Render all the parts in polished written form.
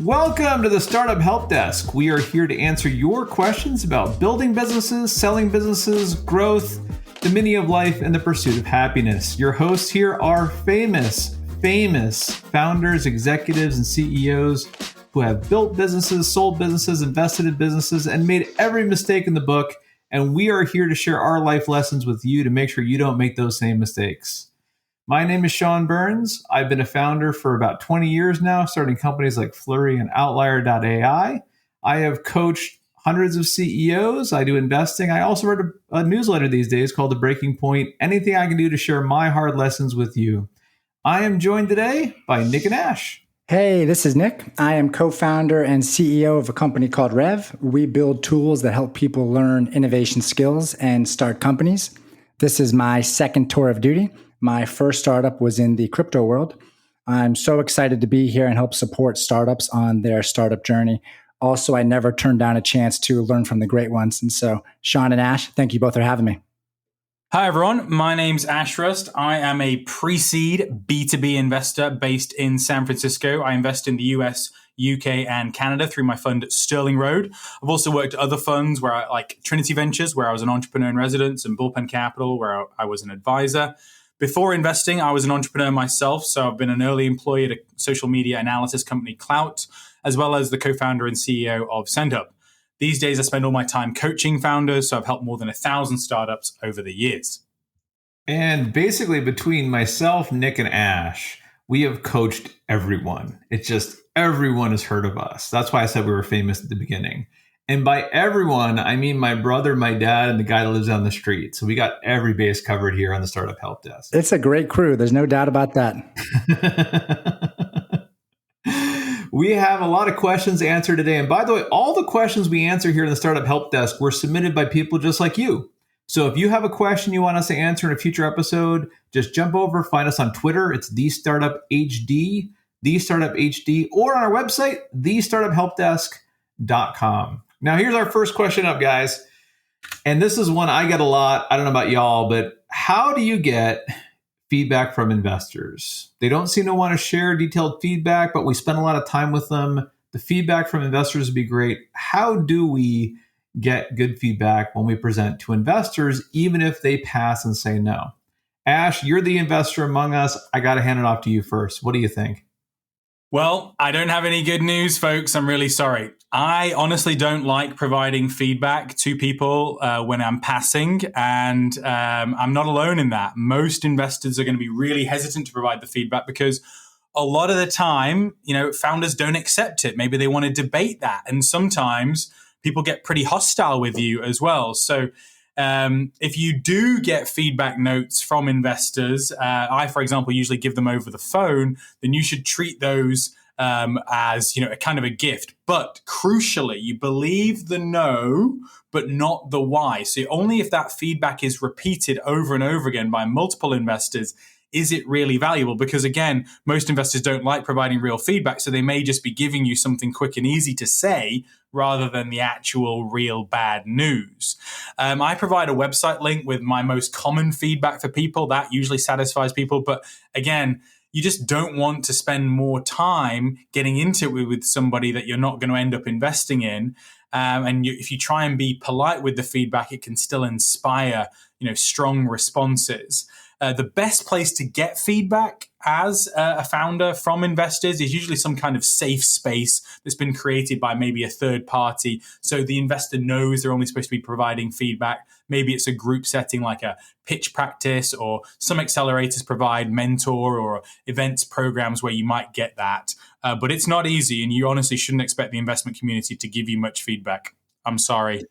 Welcome to the Startup Help Desk. We are here to answer your questions about building businesses, selling businesses, growth, the meaning of life, and the pursuit of happiness. Your hosts here are famous founders, executives, and CEOs who have built businesses, sold businesses, invested in businesses, and made every mistake in the book. And we are here to share our life lessons with you to make sure you don't make those same mistakes. My name is Sean Burns. I've been a founder for about 20 years now, starting companies like Flurry and Outlier.ai. I have coached hundreds of CEOs. I do investing. I also write a newsletter these days called The Breaking Point. Anything I can do to share my hard lessons with you. I am joined today by Nick and Ash. Hey, this is Nick. I am co-founder and CEO of a company called Rev. We build tools that help people learn innovation skills and start companies. This is my second tour of duty. My first startup was in the crypto world. I'm so excited to be here and help support startups on their startup journey. Also, I never turned down a chance to learn from the great ones. And so, Sean and Ash, thank you both for having me. Hi, everyone. My name's Ash Rust. I am a pre-seed B2B investor based in San Francisco. I invest in the US, UK, and Canada through my fund Sterling Road. I've also worked at other funds like Trinity Ventures, where I was an entrepreneur in residence, and Bullpen Capital, where I was an advisor. Before investing, I was an entrepreneur myself, so I've been an early employee at a social media analysis company, Clout, as well as the co-founder and CEO of SendHub. These days, I spend all my time coaching founders, so I've helped more than 1,000 startups over the years. And basically, between myself, Nick, and Ash, we have coached everyone. It's just everyone has heard of us. That's why I said we were famous at the beginning. And by everyone, I mean my brother, my dad, and the guy that lives down the street. So we got every base covered here on the Startup Help Desk. It's a great crew. There's no doubt about that. We have a lot of questions answered today. And by the way, all the questions we answer here in the Startup Help Desk were submitted by people just like you. So if you have a question you want us to answer in a future episode, just jump over, find us on Twitter. It's TheStartupHD, TheStartupHD, or on our website, TheStartupHelpDesk.com. Now, here's our first question up, guys. And this is one I get a lot. I don't know about y'all, but how do you get feedback from investors? They don't seem to want to share detailed feedback, but we spend a lot of time with them. The feedback from investors would be great. How do we get good feedback when we present to investors, even if they pass and say no? Ash, you're the investor among us. I got to hand it off to you first. What do you think? Well, I don't have any good news, folks. I'm really sorry. I honestly don't like providing feedback to people when I'm passing, and I'm not alone in that. Most investors are going to be really hesitant to provide the feedback because a lot of the time, founders don't accept it. Maybe they want to debate that, and sometimes people get pretty hostile with you as well. So if you do get feedback notes from investors, I, for example, usually give them over the phone, then you should treat those as a kind of a gift. But crucially, you believe the no, but not the why. So only if that feedback is repeated over and over again by multiple investors is it really valuable. Because again, most investors don't like providing real feedback, so they may just be giving you something quick and easy to say rather than the actual real bad news. I provide a website link with my most common feedback for people. That usually satisfies people. But again, you just don't want to spend more time getting into it with somebody that you're not going to end up investing in. If you try and be polite with the feedback, it can still inspire, strong responses. The best place to get feedback as a founder from investors is usually some kind of safe space that's been created by maybe a third party. So the investor knows they're only supposed to be providing feedback. Maybe it's a group setting like a pitch practice, or some accelerators provide mentor or events programs where you might get that. But it's not easy, and you honestly shouldn't expect the investment community to give you much feedback. I'm sorry.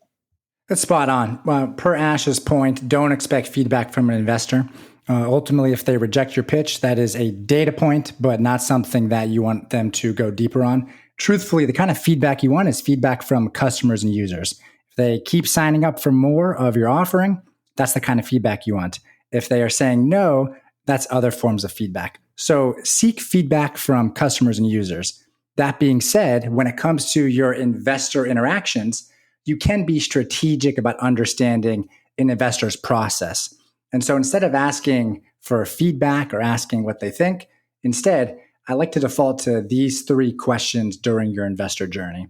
That's spot on. Per Ash's point, don't expect feedback from an investor. Ultimately, if they reject your pitch, that is a data point, but not something that you want them to go deeper on. Truthfully, the kind of feedback you want is feedback from customers and users. If they keep signing up for more of your offering, that's the kind of feedback you want. If they are saying no, that's other forms of feedback. So seek feedback from customers and users. That being said, when it comes to your investor interactions, you can be strategic about understanding an investor's process. And so instead of asking for feedback or asking what they think, instead I like to default to these 3 questions during your investor journey.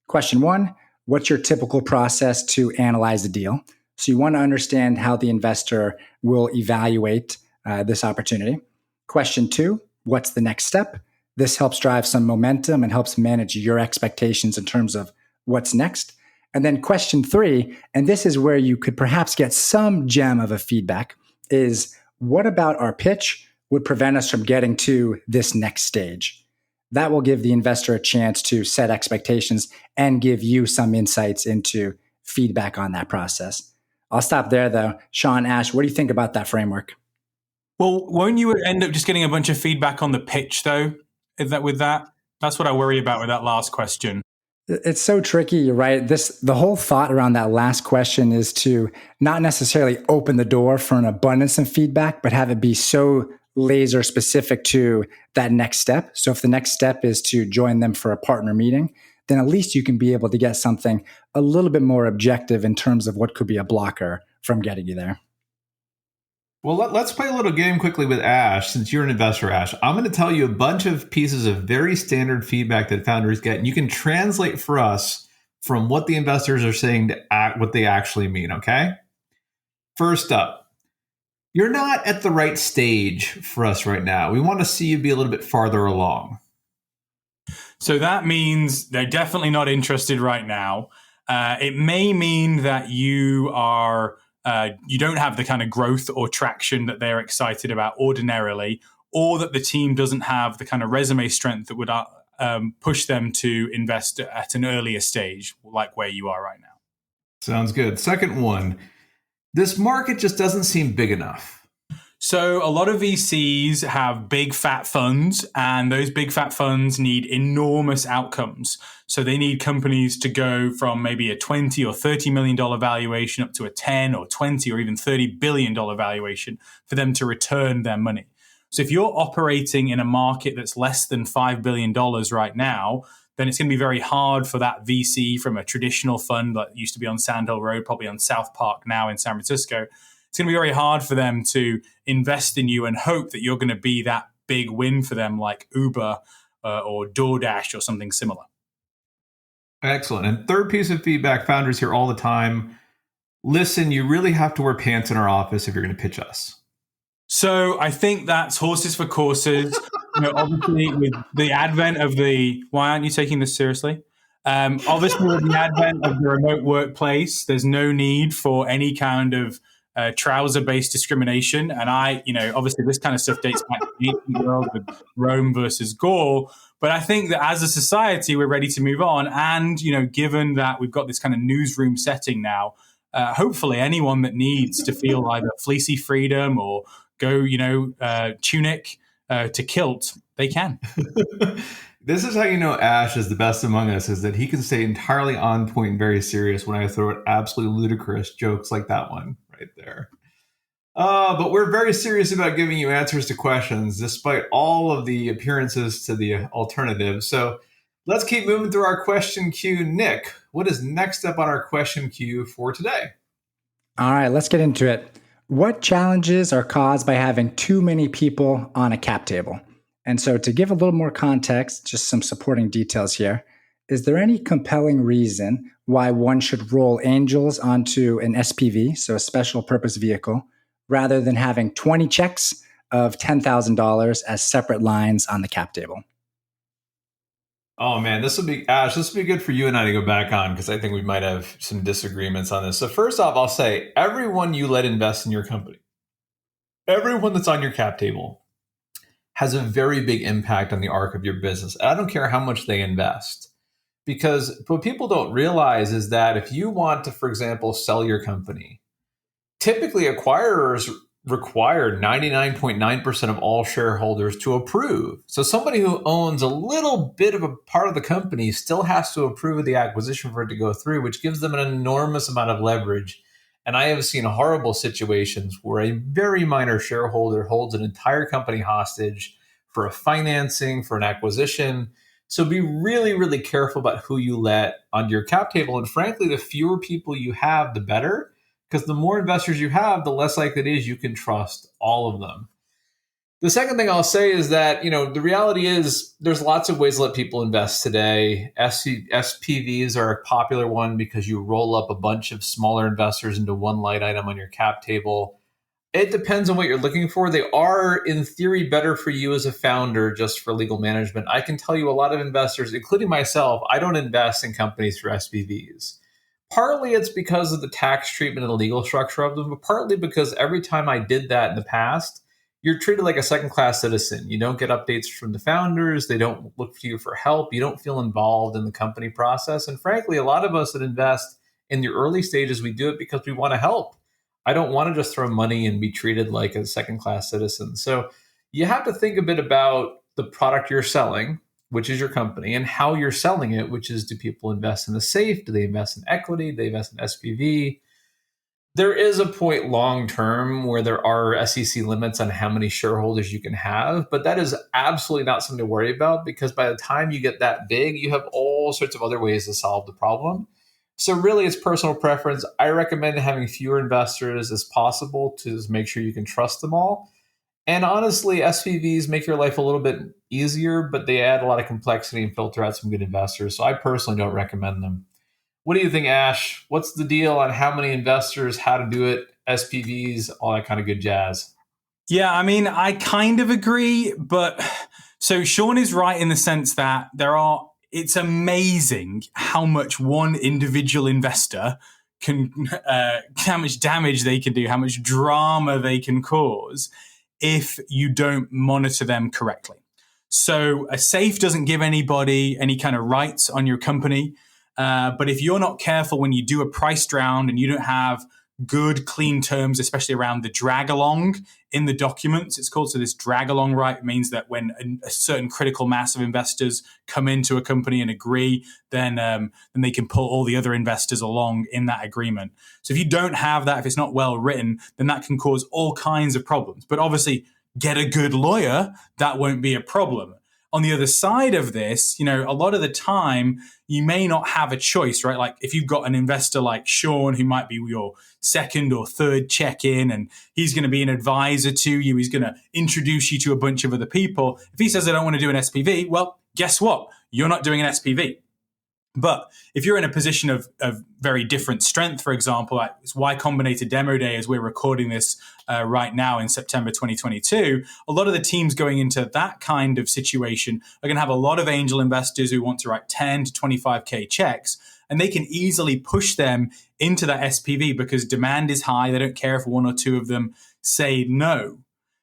Question 1, what's your typical process to analyze a deal? So you want to understand how the investor will evaluate this opportunity. Question 2, what's the next step? This helps drive some momentum and helps manage your expectations in terms of what's next. And then question 3, and this is where you could perhaps get some gem of a feedback, is what about our pitch would prevent us from getting to this next stage? That will give the investor a chance to set expectations and give you some insights into feedback on that process. I'll stop there though. Sean, Ash, what do you think about that framework? Well, won't you end up just getting a bunch of feedback on the pitch though? Is that with that? That's what I worry about with that last question. It's so tricky, you're right? The whole thought around that last question is to not necessarily open the door for an abundance of feedback, but have it be so laser specific to that next step. So if the next step is to join them for a partner meeting, then at least you can be able to get something a little bit more objective in terms of what could be a blocker from getting you there. Well, let's play a little game quickly with Ash. Since you're an investor, Ash, I'm going to tell you a bunch of pieces of very standard feedback that founders get, and you can translate for us from what the investors are saying to what they actually mean, okay? First up, you're not at the right stage for us right now. We want to see you be a little bit farther along. So that means they're definitely not interested right now. It may mean that you don't have the kind of growth or traction that they're excited about ordinarily, or that the team doesn't have the kind of resume strength that would push them to invest at an earlier stage, like where you are right now. Sounds good. Second one, this market just doesn't seem big enough. So a lot of VCs have big fat funds, and those big fat funds need enormous outcomes. So they need companies to go from maybe a $20 or $30 million valuation up to a 10 or 20 or even $30 billion valuation for them to return their money. So if you're operating in a market that's less than $5 billion right now, then it's going to be very hard for that VC from a traditional fund that used to be on Sand Hill Road, probably on South Park now in San Francisco. It's going to be very hard for them to invest in you and hope that you're going to be that big win for them, like Uber or DoorDash or something similar. Excellent. And third piece of feedback, founders hear all the time, listen, you really have to wear pants in our office if you're going to pitch us. So I think that's horses for courses. Obviously, with the advent of why aren't you taking this seriously? Obviously, with the advent of the remote workplace, there's no need for any kind of trouser-based discrimination. And obviously this kind of stuff dates back to the ancient world with Rome versus Gaul. But I think that as a society, we're ready to move on. And, given that we've got this kind of newsroom setting now, hopefully anyone that needs to feel either fleecy freedom or go, tunic to kilt, they can. This is how you know Ash is the best among us, is that he can stay entirely on point and very serious when I throw out absolutely ludicrous jokes like that one right there. But we're very serious about giving you answers to questions, despite all of the appearances to the alternative. So let's keep moving through our question queue. Nick, what is next up on our question queue for today? All right, let's get into it. What challenges are caused by having too many people on a cap table? And so to give a little more context, just some supporting details here, is there any compelling reason why one should roll angels onto an SPV, so a special purpose vehicle, rather than having 20 checks of $10,000 as separate lines on the cap table? Oh man, this will be good for you and I to go back on, because I think we might have some disagreements on this. So first off, I'll say everyone you let invest in your company, everyone that's on your cap table, has a very big impact on the arc of your business. And I don't care how much they invest, because what people don't realize is that if you want to, for example, sell your company, typically acquirers require 99.9% of all shareholders to approve. So somebody who owns a little bit of a part of the company still has to approve of the acquisition for it to go through, which gives them an enormous amount of leverage. And I have seen horrible situations where a very minor shareholder holds an entire company hostage for a financing, for an acquisition. So be really, really careful about who you let on your cap table. And frankly, the fewer people you have, the better, because the more investors you have, the less likely it is you can trust all of them. The second thing I'll say is that, the reality is there's lots of ways to let people invest today. SPVs are a popular one because you roll up a bunch of smaller investors into one line item on your cap table. It depends on what you're looking for. They are, in theory, better for you as a founder just for legal management. I can tell you a lot of investors, including myself, I don't invest in companies through SPVs. Partly it's because of the tax treatment and the legal structure of them, but partly because every time I did that in the past, you're treated like a second class citizen. You don't get updates from the founders. They don't look to you for help. You don't feel involved in the company process. And frankly, a lot of us that invest in the early stages, we do it because we want to help. I don't want to just throw money and be treated like a second class citizen. So you have to think a bit about the product you're selling, which is your company, and how you're selling it, which is, do people invest in the safe? Do they invest in equity? Do they invest in SPV? There is a point long term where there are SEC limits on how many shareholders you can have, but that is absolutely not something to worry about, because by the time you get that big, you have all sorts of other ways to solve the problem. So really, it's personal preference. I recommend having fewer investors as possible to just make sure you can trust them all. And honestly, SPVs make your life a little bit easier, but they add a lot of complexity and filter out some good investors. So I personally don't recommend them. What do you think, Ash? What's the deal on how many investors, how to do it, SPVs, all that kind of good jazz? Yeah, I mean, I kind of agree, but so Sean is right in the sense that it's amazing how much one individual investor can, how much damage they can do, how much drama they can cause if you don't monitor them correctly. So a safe doesn't give anybody any kind of rights on your company. But if you're not careful when you do a priced round and you don't have good, clean terms, especially around the drag along in the documents, it's called. So this drag along right means that when a certain critical mass of investors come into a company and agree, then they can pull all the other investors along in that agreement. So if you don't have that, if it's not well written, then that can cause all kinds of problems. But obviously, get a good lawyer, that won't be a problem. On the other side of this, a lot of the time you may not have a choice, right? Like if you've got an investor like Sean, who might be your second or third check-in, and he's going to be an advisor to you, he's going to introduce you to a bunch of other people. If he says, I don't want to do an SPV, well, guess what? You're not doing an SPV. But if you're in a position of very different strength, for example, like it's Y Combinator Demo Day as we're recording this right now in September 2022, a lot of the teams going into that kind of situation are going to have a lot of angel investors who want to write 10 to 25K checks, and they can easily push them into that SPV because demand is high. They don't care if one or two of them say no.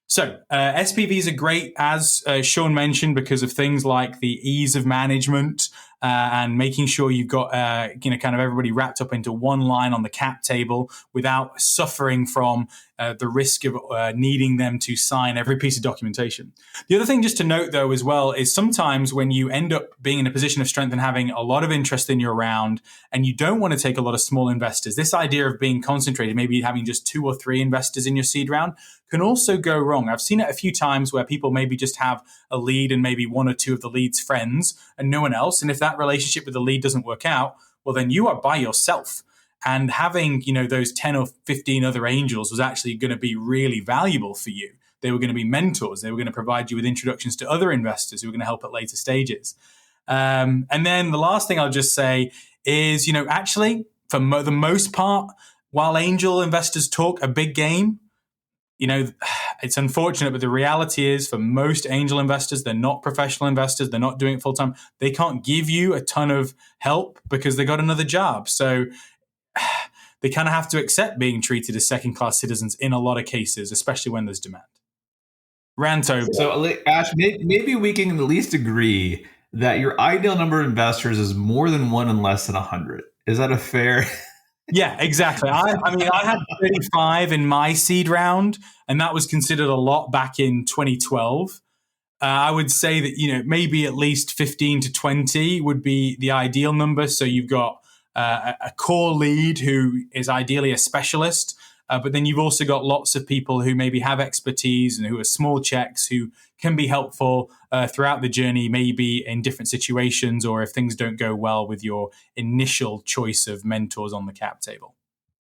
So SPVs are great, as Sean mentioned, because of things like the ease of management and making sure you've got kind of everybody wrapped up into one line on the cap table without suffering from the risk of needing them to sign every piece of documentation. The other thing just to note, though, as well, is sometimes when you end up being in a position of strength and having a lot of interest in your round and you don't want to take a lot of small investors, this idea of being concentrated, maybe having just 2 or 3 investors in your seed round, can also go wrong. I've seen it a few times where people maybe just have a lead and maybe 1 or 2 of the lead's friends and no one else. And if that relationship with the lead doesn't work out, well, then you are by yourself. And having, those 10 or 15 other angels was actually going to be really valuable for you. They were going to be mentors. They were going to provide you with introductions to other investors who were going to help at later stages. And then the last thing I'll just say is, actually, for the most part, while angel investors talk a big game, it's unfortunate, but the reality is for most angel investors, they're not professional investors. They're not doing it full time. They can't give you a ton of help because they got another job. So they kind of have to accept being treated as second-class citizens in a lot of cases, especially when there's demand. Rant over. So, Ash, maybe we can at least agree that your ideal number of investors is more than 1 and less than 100. Is that a fair... Yeah, exactly. I had 35 in my seed round, and that was considered a lot back in 2012. I would say that, maybe at least 15 to 20 would be the ideal number. So you've got a core lead who is ideally a specialist, but then you've also got lots of people who maybe have expertise and who are small checks who can be helpful throughout the journey, maybe in different situations or if things don't go well with your initial choice of mentors on the cap table.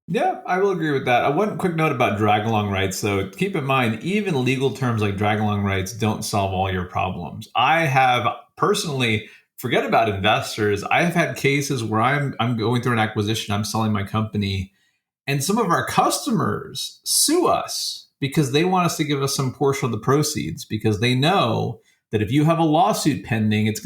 Yeah, I will agree with that. One quick note about drag along rights, though. Keep in mind, even legal terms like drag along rights don't solve all your problems. I have personally, forget about investors. I have had cases where I'm going through an acquisition, I'm selling my company, and some of our customers sue us because they want us to give us some portion of the proceeds because they know that if you have a lawsuit pending, it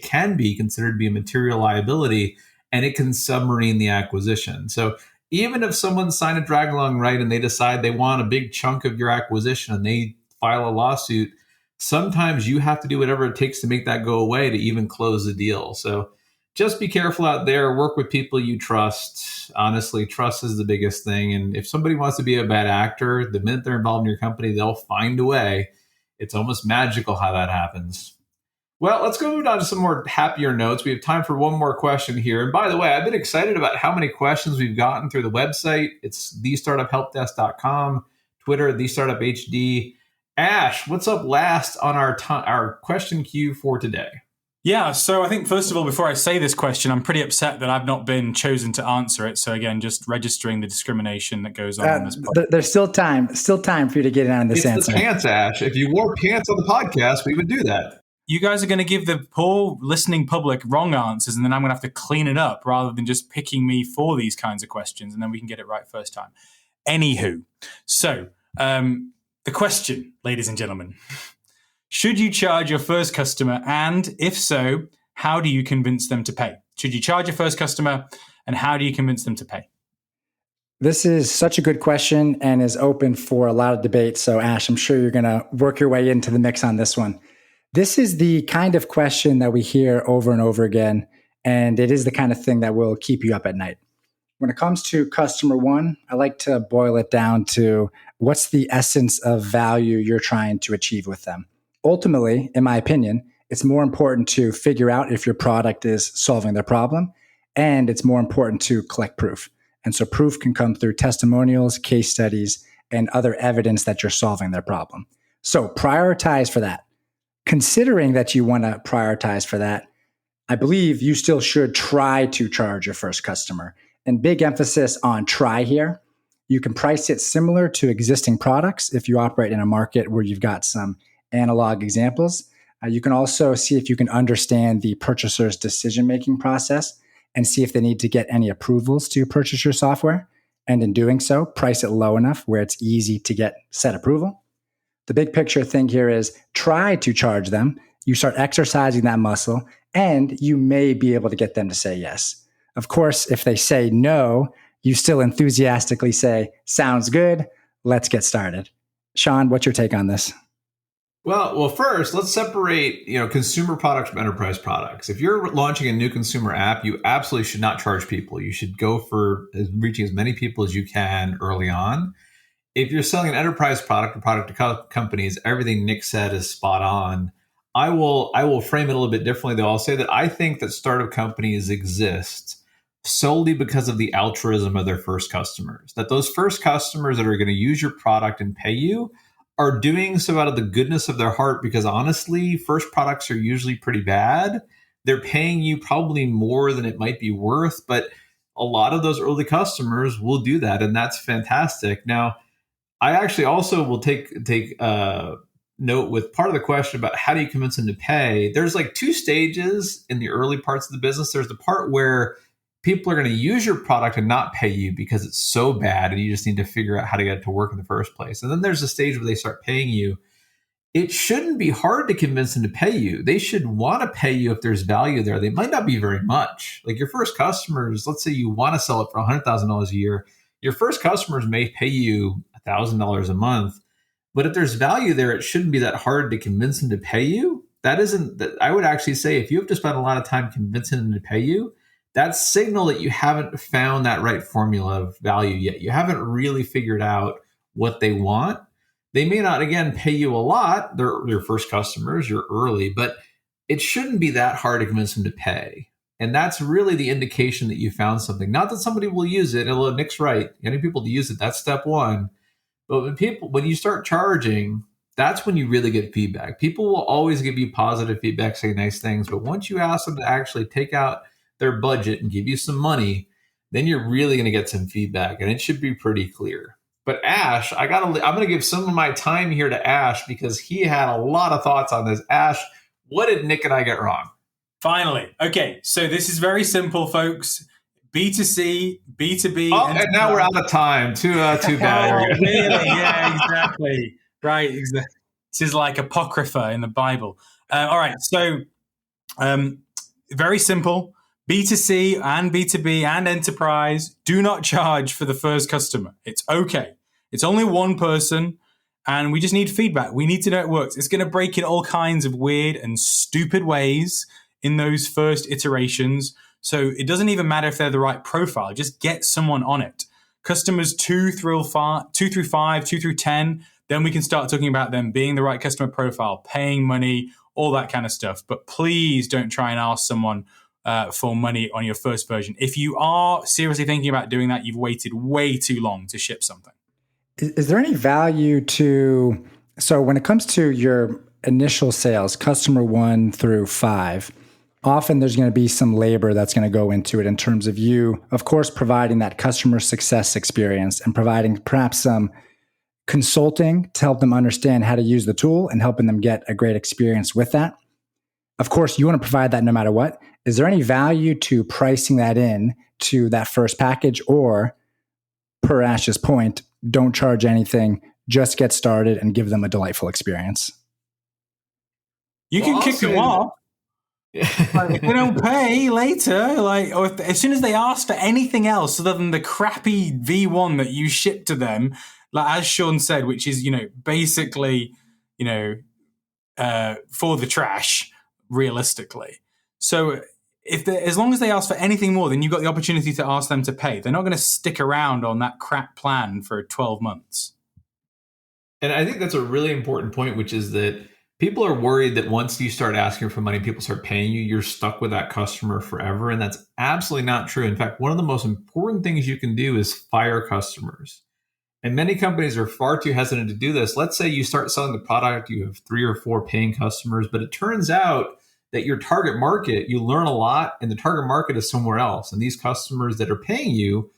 can be considered to be a material liability, and it can submarine the acquisition. So even if someone signed a drag along right and they decide they want a big chunk of your acquisition and they file a lawsuit, sometimes you have to do whatever it takes to make that go away to even close the deal. So just be careful out there. Work with people you trust. Honestly, trust is the biggest thing. And if somebody wants to be a bad actor, the minute they're involved in your company, they'll find a way. It's almost magical how that happens. Well, let's go move on to some more happier notes. We have time for one more question here. And by the way, I've been excited about how many questions we've gotten through the website. It's thestartuphelpdesk.com, Twitter, thestartuphd. Ash, what's up last on our question queue for today? Yeah, so I think first of all, before I say this question, I'm pretty upset that I've not been chosen to answer it. So again, just registering the discrimination that goes on this podcast. There's still time for you to get in on this answer. It's the pants, Ash. If you wore pants on the podcast, we would do that. You guys are going to give the poor listening public wrong answers, and then I'm going to have to clean it up rather than just picking me for these kinds of questions, and then we can get it right first time. Anywho, so the question, ladies and gentlemen. Should you charge your first customer? And if so, how do you convince them to pay? Should you charge your first customer? And how do you convince them to pay? This is such a good question and is open for a lot of debate. So Ash, I'm sure you're going to work your way into the mix on this one. This is the kind of question that we hear over and over again. And it is the kind of thing that will keep you up at night. When it comes to customer one, I like to boil it down to what's the essence of value you're trying to achieve with them. Ultimately, in my opinion, it's more important to figure out if your product is solving their problem, and it's more important to collect proof. And so proof can come through testimonials, case studies, and other evidence that you're solving their problem. So prioritize for that. Considering that you want to prioritize for that, I believe you still should try to charge your first customer. And big emphasis on try here. You can price it similar to existing products if you operate in a market where you've got some analog examples. You can also see if you can understand the purchaser's decision-making process and see if they need to get any approvals to purchase your software. And in doing so, price it low enough where it's easy to get set approval. The big picture thing here is try to charge them. You start exercising that muscle, and you may be able to get them to say yes. Of course, if they say no, you still enthusiastically say, sounds good, let's get started. Sean, what's your take on this? Well, first, let's separate, consumer products from enterprise products. If you're launching a new consumer app, you absolutely should not charge people. You should go for reaching as many people as you can early on. If you're selling an enterprise product or product to companies, everything Nick said is spot on. I will frame it a little bit differently, though. I'll say that I think that startup companies exist solely because of the altruism of their first customers. That those first customers that are going to use your product and pay you are doing so out of the goodness of their heart, because honestly, first products are usually pretty bad. They're paying you probably more than it might be worth, but a lot of those early customers will do that, and that's fantastic. Now, I actually also will take note with part of the question about how do you convince them to pay. There's like two stages in the early parts of the business. There's the part where people are going to use your product and not pay you because it's so bad and you just need to figure out how to get it to work in the first place. And then there's a stage where they start paying you. It shouldn't be hard to convince them to pay you. They should want to pay you if there's value there. They might not be very much. Like your first customers, let's say you want to sell it for $100,000 a year. Your first customers may pay you $1,000 a month. But if there's value there, it shouldn't be that hard to convince them to pay you. I would actually say if you have to spend a lot of time convincing them to pay you, that's signal that you haven't found that right formula of value yet. You haven't really figured out what they want. They may not, again, pay you a lot. They're your first customers, you're early, but it shouldn't be that hard to convince them to pay. And that's really the indication that you found something. Not that somebody will use it. Although Nick's right, getting people to use it, that's step one. But when you start charging, that's when you really get feedback. People will always give you positive feedback, say nice things. But once you ask them to actually take out their budget and give you some money, then you're really going to get some feedback, and it should be pretty clear. But Ash, I'm going to give some of my time here to Ash because he had a lot of thoughts on this. Ash, what did Nick and I get wrong? Finally. Okay, so this is very simple, folks. B2C, B2B. Oh, and now we're out of time. Too bad. Oh, really? Yeah, exactly. Right, exactly. This is like Apocrypha in the Bible. All right, so very simple. B2C and B2B and enterprise do not charge for the first customer. It's okay. It's only one person, and we just need feedback. We need to know it works. It's going to break in all kinds of weird and stupid ways in those first iterations. So it doesn't even matter if they're the right profile. Just get someone on it. Customers 2 through 5, 2 through 10, then we can start talking about them being the right customer profile, paying money, all that kind of stuff. But please don't try and ask someone for money on your first version. If you are seriously thinking about doing that, you've waited way too long to ship something. Is there any value to, so when it comes to your initial sales, customer 1 through 5, often there's going to be some labor that's going to go into it in terms of you, of course, providing that customer success experience and providing perhaps some consulting to help them understand how to use the tool and helping them get a great experience with that. Of course, you want to provide that no matter what. Is there any value to pricing that in to that first package, or per Ash's point, don't charge anything, just get started and give them a delightful experience? You can kick them off. Like, if they don't pay later, like, or as soon as they ask for anything else other than the crappy V1 that you ship to them, like as Sean said, which is, basically, for the trash, realistically. So as long as they ask for anything more, then you've got the opportunity to ask them to pay. They're not going to stick around on that crap plan for 12 months. And I think that's a really important point, which is that people are worried that once you start asking for money, people start paying you, you're stuck with that customer forever. And that's absolutely not true. In fact, one of the most important things you can do is fire customers. And many companies are far too hesitant to do this. Let's say you start selling the product, you have 3 or 4 paying customers, but it turns out that your target market, you learn a lot, and the target market is somewhere else. And these customers that are paying you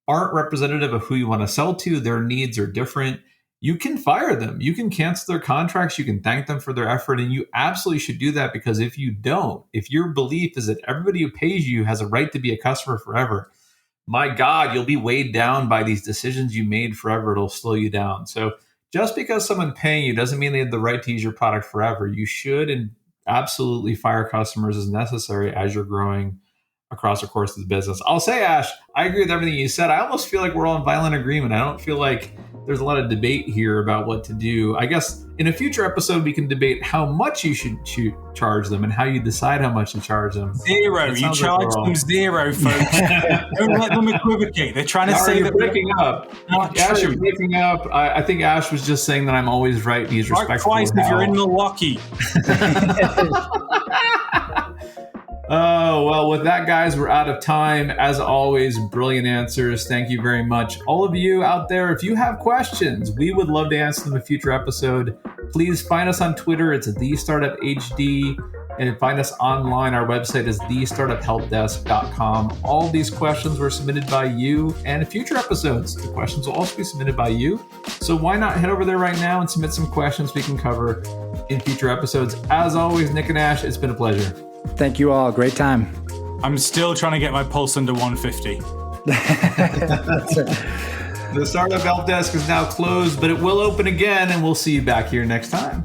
aren't representative of who you want to sell to. Their needs are different. You can fire them. You can cancel their contracts. You can thank them for their effort. And you absolutely should do that, because if you don't, if your belief is that everybody who pays you has a right to be a customer forever, my God, you'll be weighed down by these decisions you made forever. It'll slow you down. So just because someone's paying you doesn't mean they have the right to use your product forever. You should and absolutely fire customers as necessary as you're growing across the course of the business. I'll say, Ash, I agree with everything you said. I almost feel like we're all in violent agreement. I don't feel like there's a lot of debate here about what to do. I guess in a future episode, we can debate how much you should charge them and how you decide how much to charge them. 0. You charge them 0, folks. Don't let them equivocate. They're trying to say you're that breaking up. Ash, you're breaking up. I think Ash was just saying that I'm always right. He's respectful. Twice if you're in Milwaukee. Oh, well, with that, guys, we're out of time. As always, brilliant answers. Thank you very much. All of you out there, if you have questions, we would love to answer them in a future episode. Please find us on Twitter. It's TheStartupHD. And find us online. Our website is thestartuphelpdesk.com. All these questions were submitted by you, and in future episodes, the questions will also be submitted by you. So why not head over there right now and submit some questions we can cover in future episodes. As always, Nick and Ash, it's been a pleasure. Thank you all. Great time. I'm still trying to get my pulse under 150. The Startup Help Desk is now closed, but it will open again, and we'll see you back here next time.